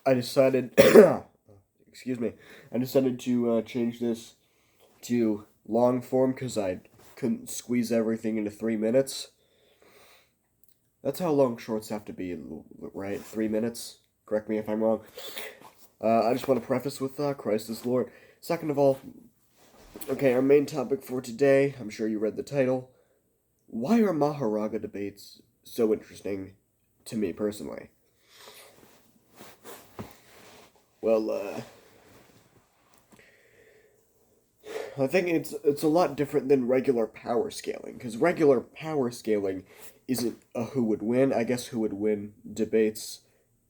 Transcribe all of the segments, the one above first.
I decided, excuse me, I decided to change this to long form because I couldn't squeeze everything into 3 minutes. That's how long shorts have to be, right? 3 minutes? Correct me if I'm wrong. I just want to preface with Christ is Lord. Second of all, okay, our main topic for today, I'm sure you read the title. Why are Mahoraga debates so interesting to me personally? Well, I think it's a lot different than regular power scaling, because regular power scaling isn't a who would win. I guess who would win debates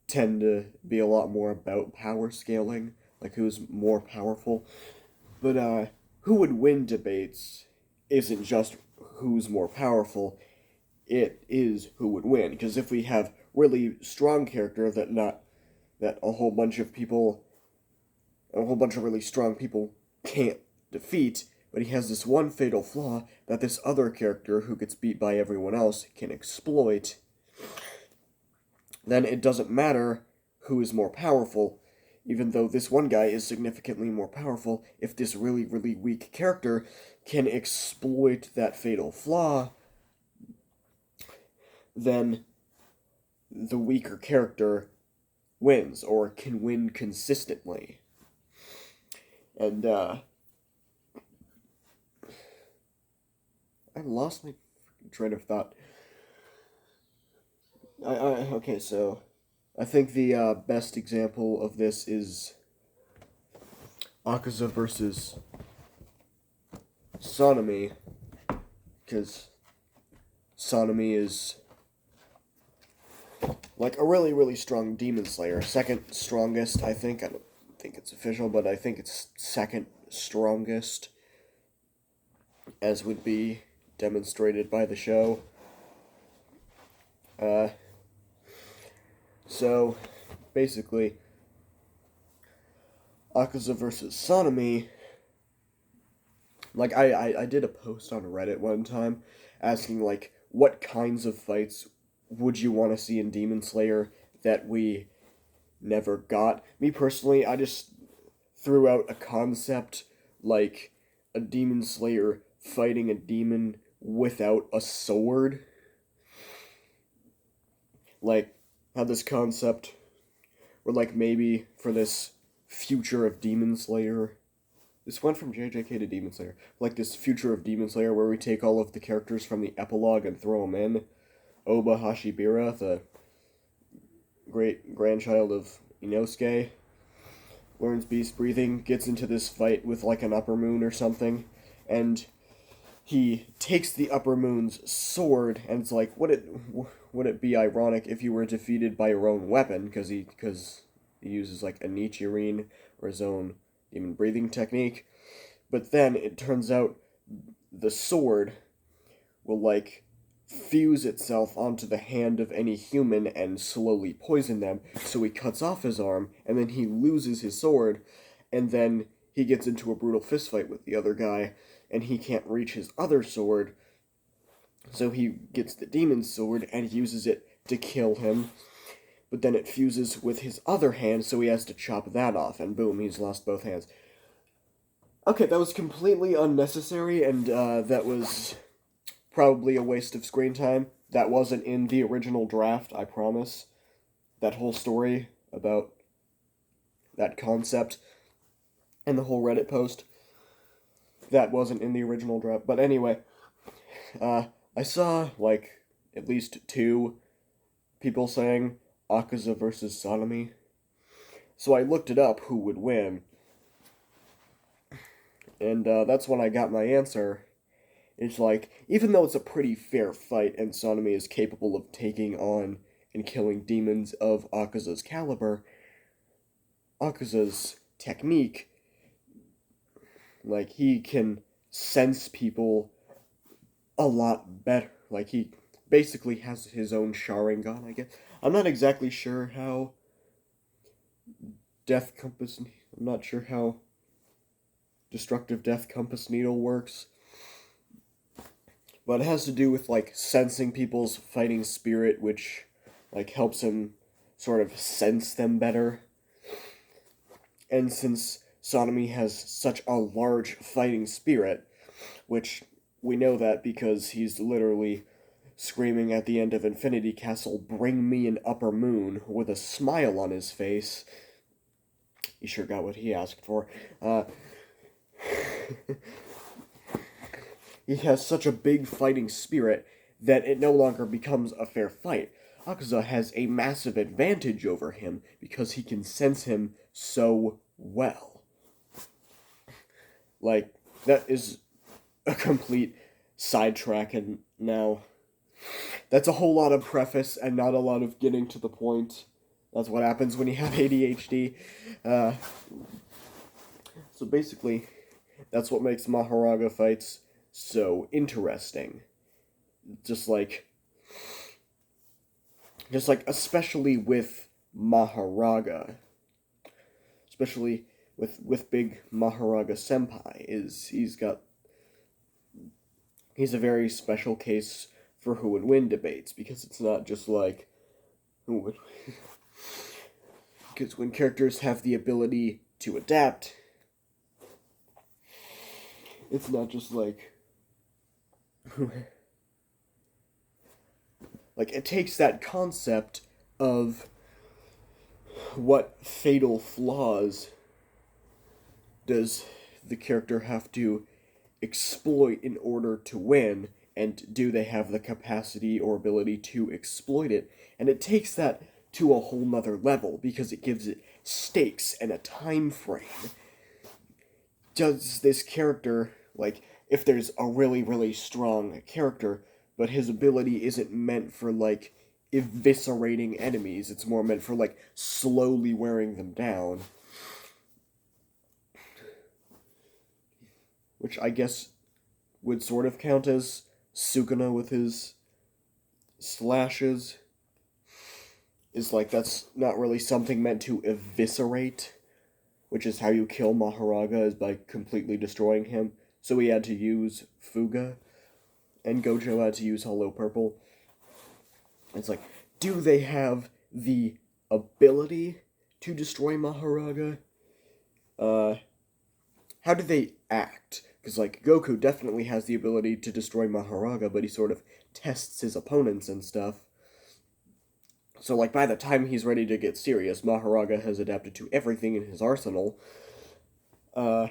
tend to be a lot more about power scaling, like who's more powerful. But who would win debates isn't just who's more powerful, it is who would win. Because if we have really strong character that a whole bunch of really strong people can't defeat, but he has this one fatal flaw that this other character who gets beat by everyone else can exploit, then it doesn't matter who is more powerful. Even though this one guy is significantly more powerful, if this really, really weak character can exploit that fatal flaw, then the weaker character wins, or can win consistently. And, I lost my train of thought. Okay, so I think the best example of this is Akaza versus Sonomi, because Sonomi is like a really, really strong demon slayer. Second strongest, I think. I don't think it's official, but I think it's second strongest, as would be demonstrated by the show. Uh, so, basically, Akaza versus Sonomi. Like, I did a post on Reddit one time asking, like, what kinds of fights would you want to see in Demon Slayer that we never got? Me personally, I just threw out a concept like a Demon Slayer fighting a demon without a sword. Like, had this concept where, like, maybe for this future of Demon Slayer, this went from JJK to Demon Slayer. Like this future of Demon Slayer where we take all of the characters from the epilogue and throw them in. Oba Hashibira, the great grandchild of Inosuke, learns beast breathing, gets into this fight with like an upper moon or something, and he takes the upper moon's sword, and it's like, would it be ironic if you were defeated by your own weapon, because he uses like a Nichirin or his own demon breathing technique. But then it turns out the sword will like fuse itself onto the hand of any human and slowly poison them. So he cuts off his arm, and then he loses his sword, and then he gets into a brutal fistfight with the other guy, and he can't reach his other sword. So he gets the demon's sword and uses it to kill him. But then it fuses with his other hand, so he has to chop that off, and boom, he's lost both hands. Okay, that was completely unnecessary, and that was probably a waste of screen time. That wasn't in the original draft, I promise. That whole story about that concept and the whole Reddit post, that wasn't in the original draft. But anyway, I saw, like, at least two people saying Akaza versus Sonomi. So I looked it up, who would win. And that's when I got my answer. It's like, even though it's a pretty fair fight and Sonomi is capable of taking on and killing demons of Akaza's caliber, Akaza's technique, like, he can sense people a lot better. Like, he basically has his own Sharingan, I guess. I'm not exactly sure how Death Compass... I'm not sure how Destructive Death Compass Needle works. But it has to do with, like, sensing people's fighting spirit, which, like, helps him sort of sense them better. And since Sonomi has such a large fighting spirit, which we know that because he's literally screaming at the end of Infinity Castle, "Bring me an upper moon," with a smile on his face. He sure got what he asked for. He has such a big fighting spirit that it no longer becomes a fair fight. Akaza has a massive advantage over him because he can sense him so well. Like, that is a complete sidetrack, and now that's a whole lot of preface and not a lot of getting to the point. That's what happens when you have ADHD. So basically, that's what makes Mahoraga fights so interesting. Just like especially with Mahoraga, especially with big Mahoraga Senpai, he's a very special case for who would win debates, because it's not just like who would because when characters have the ability to adapt, it's not just like it takes that concept of what fatal flaws does the character have to exploit in order to win, and do they have the capacity or ability to exploit it? And it takes that to a whole nother level, because it gives it stakes and a time frame. Does this character, if there's a really, really strong character, but his ability isn't meant for, eviscerating enemies, it's more meant for, slowly wearing them down. Which I guess would sort of count as Sukuna with his slashes. That's not really something meant to eviscerate, which is how you kill Mahoraga, is by completely destroying him. So he had to use Fuga, and Gojo had to use Hollow Purple. It's do they have the ability to destroy Mahoraga? How do they act? Because, Goku definitely has the ability to destroy Mahoraga, but he sort of tests his opponents and stuff. So, by the time he's ready to get serious, Mahoraga has adapted to everything in his arsenal. So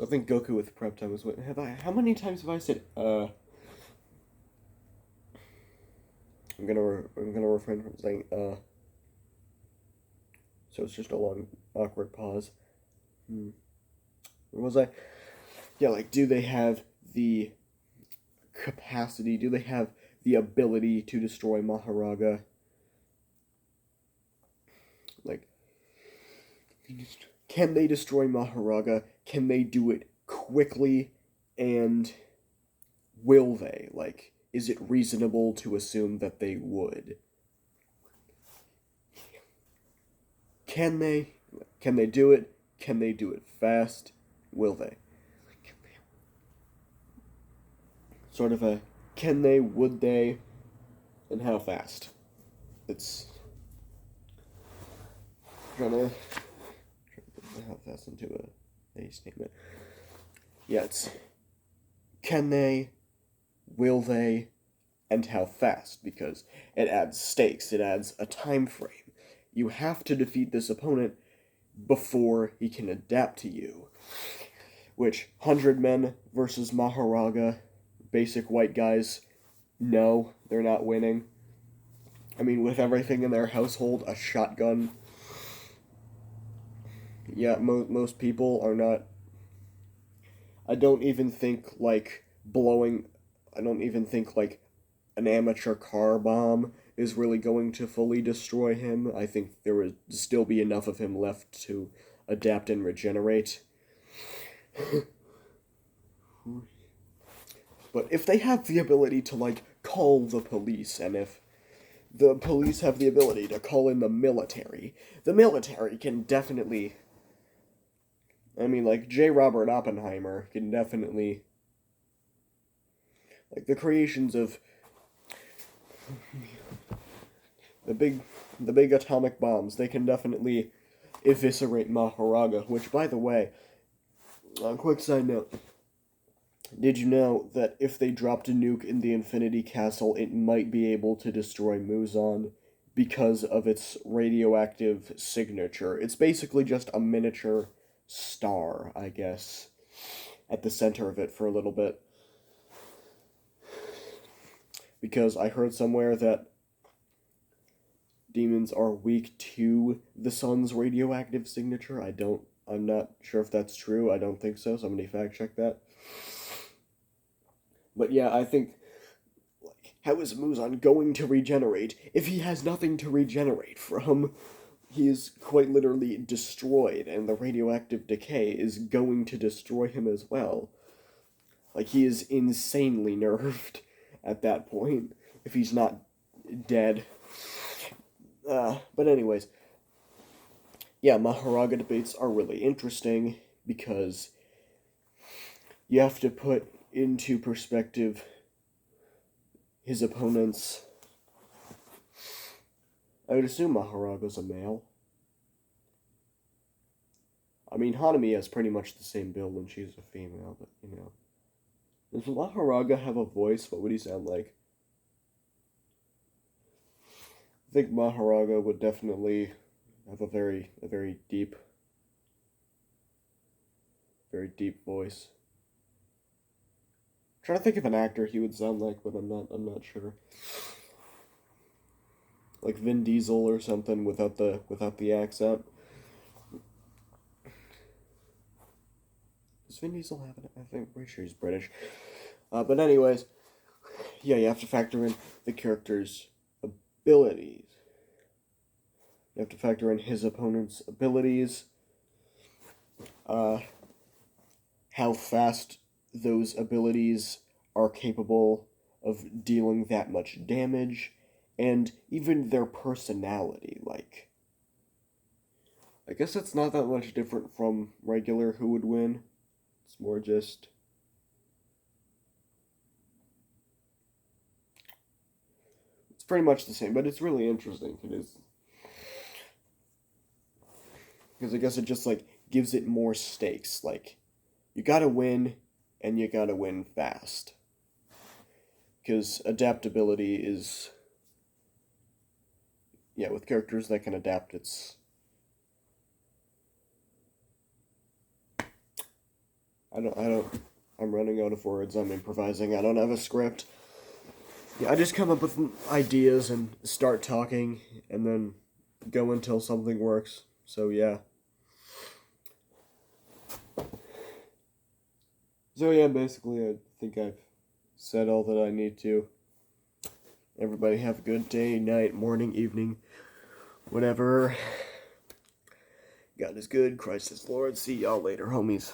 I think Goku with prep time is what... How many times have I said, I'm gonna refrain from saying, So it's just a long, awkward pause. Where was I? Yeah, do they have the capacity? Do they have the ability to destroy Mahoraga? Can they destroy Mahoraga? Can they do it quickly? And will they? Is it reasonable to assume that they would? Can they? Can they do it? Can they do it fast? Will they? Sort of a can they, would they, and how fast? It's trying to put how fast into a statement. Yeah, it's can they, will they, and how fast, because it adds stakes, it adds a time frame. You have to defeat this opponent before he can adapt to you. Which, 100 men versus Mahoraga, basic white guys, no, they're not winning. I mean, with everything in their household, a shotgun, yeah, most people are not... I don't even think, an amateur car bomb is really going to fully destroy him. I think there would still be enough of him left to adapt and regenerate. But if they have the ability to, call the police, and if the police have the ability to call in the military can definitely... I mean, J. Robert Oppenheimer can definitely... the creations of the big atomic bombs, they can definitely eviscerate Mahoraga, which, by the way, quick side note, did you know that if they dropped a nuke in the Infinity Castle, it might be able to destroy Muzan because of its radioactive signature? It's basically just a miniature star, I guess, at the center of it for a little bit. Because I heard somewhere that demons are weak to the sun's radioactive signature. I'm not sure if that's true. I don't think so. Somebody fact check that. But yeah, I think, like, how is Muzan going to regenerate if he has nothing to regenerate from? He is quite literally destroyed, and the radioactive decay is going to destroy him as well. Like, he is insanely nerfed at that point, if he's not dead. But anyways, yeah, Mahoraga debates are really interesting because you have to put into perspective his opponents. I would assume Mahoraga's a male. I mean, Hanami has pretty much the same build and she's a female, but, you know. Does Mahoraga have a voice? What would he sound like? I think Mahoraga would definitely have a very deep voice. I'm trying to think of an actor he would sound like, but I'm not sure. Like Vin Diesel or something without the accent. Does Vin Diesel have an? I'm pretty sure he's British. But anyways, yeah, you have to factor in the character's abilities. You have to factor in his opponent's abilities. How fast those abilities are capable of dealing that much damage, and even their personality. Like, I guess it's not that much different from regular who would win. It's more just it's pretty much the same, but it's really interesting. It is, because I guess it just like gives it more stakes. Like, you gotta win, and you gotta win fast. Because adaptability is, yeah, with characters that can adapt, it's, I'm running out of words. I'm improvising. I don't have a script. Yeah, I just come up with ideas and start talking, and then go until something works. So yeah. So yeah, basically, I think I've said all that I need to. Everybody have a good day, night, morning, evening, whatever. God is good, Christ is Lord. See y'all later, homies.